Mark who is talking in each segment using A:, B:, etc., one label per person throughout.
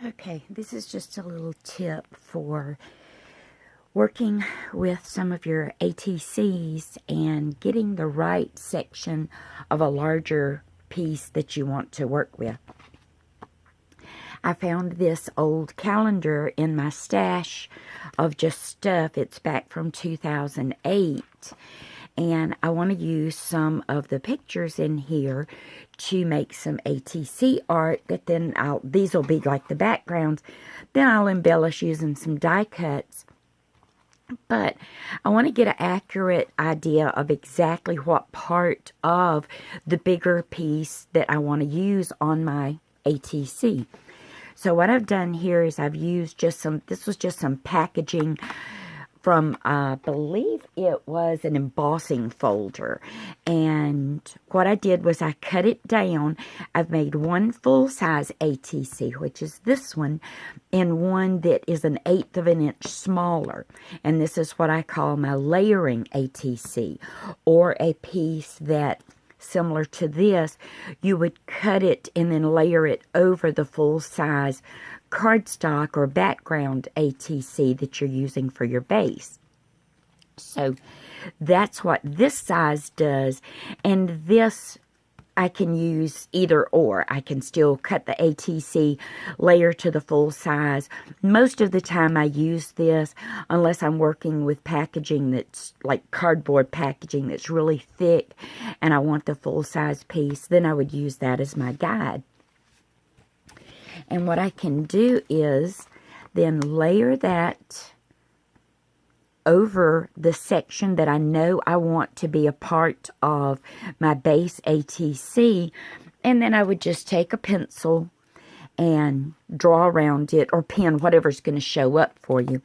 A: Okay, this is just a little tip for working with some of your ATCs and getting the right section of a larger piece that you want to work with. I found this old calendar in my stash of just stuff. It's back from 2008. And I want to use some of the pictures in here to make some ATC art that then these will be like the backgrounds. Then I'll embellish using some die cuts. But I want to get an accurate idea of exactly what part of the bigger piece that I want to use on my ATC. So what I've done here is I've used this was just some packaging from, I believe it was an embossing folder. And what I did was I cut it down. I've made one full-size ATC, which is this one, and one that is 1/8 of an inch smaller. And this is what I call my layering ATC, or a piece that, similar to this, you would cut it and then layer it over the full-size cardstock or background ATC that you're using for your base. So that's what this size does, and this I can use either or. I can still cut the ATC layer to the full size. Most of the time I use this, unless I'm working with packaging that's like cardboard packaging that's really thick and I want the full size piece, then I would use that as my guide. And what I can do is then layer that over the section that I know I want to be a part of my base ATC. And then I would just take a pencil and draw around it, or pen, whatever's going to show up for you.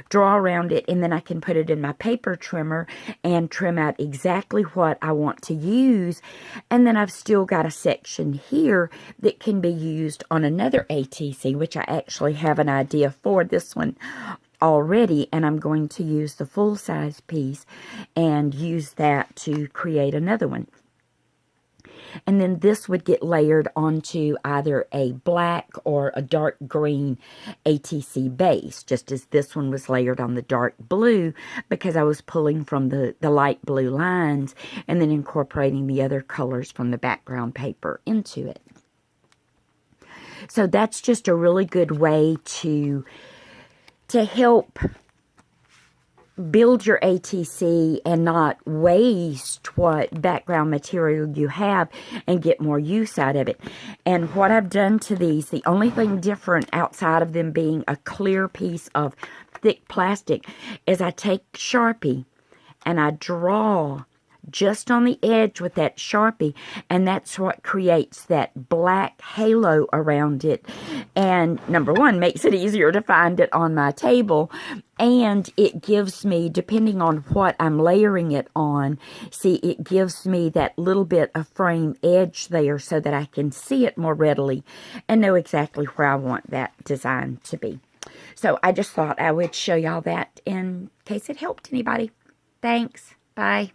A: Draw around it, and then I can put it in my paper trimmer and trim out exactly what I want to use. And then I've still got a section here that can be used on another ATC, which I actually have an idea for this one already, and I'm going to use the full-size piece and use that to create another one. And then this would get layered onto either a black or a dark green ATC base, just as this one was layered on the dark blue, because I was pulling from the light blue lines and then incorporating the other colors from the background paper into it. So that's just a really good way to help build your ATC and not waste what background material you have and get more use out of it. And what I've done to these, the only thing different outside of them being a clear piece of thick plastic, is I take Sharpie and I draw just on the edge with that Sharpie, and that's what creates that black halo around it. And number one, makes it easier to find it on my table, and it gives me, depending on what I'm layering it on, see, it gives me that little bit of frame edge there so that I can see it more readily and know exactly where I want that design to be. So I just thought I would show y'all that in case it helped anybody. Thanks. Bye.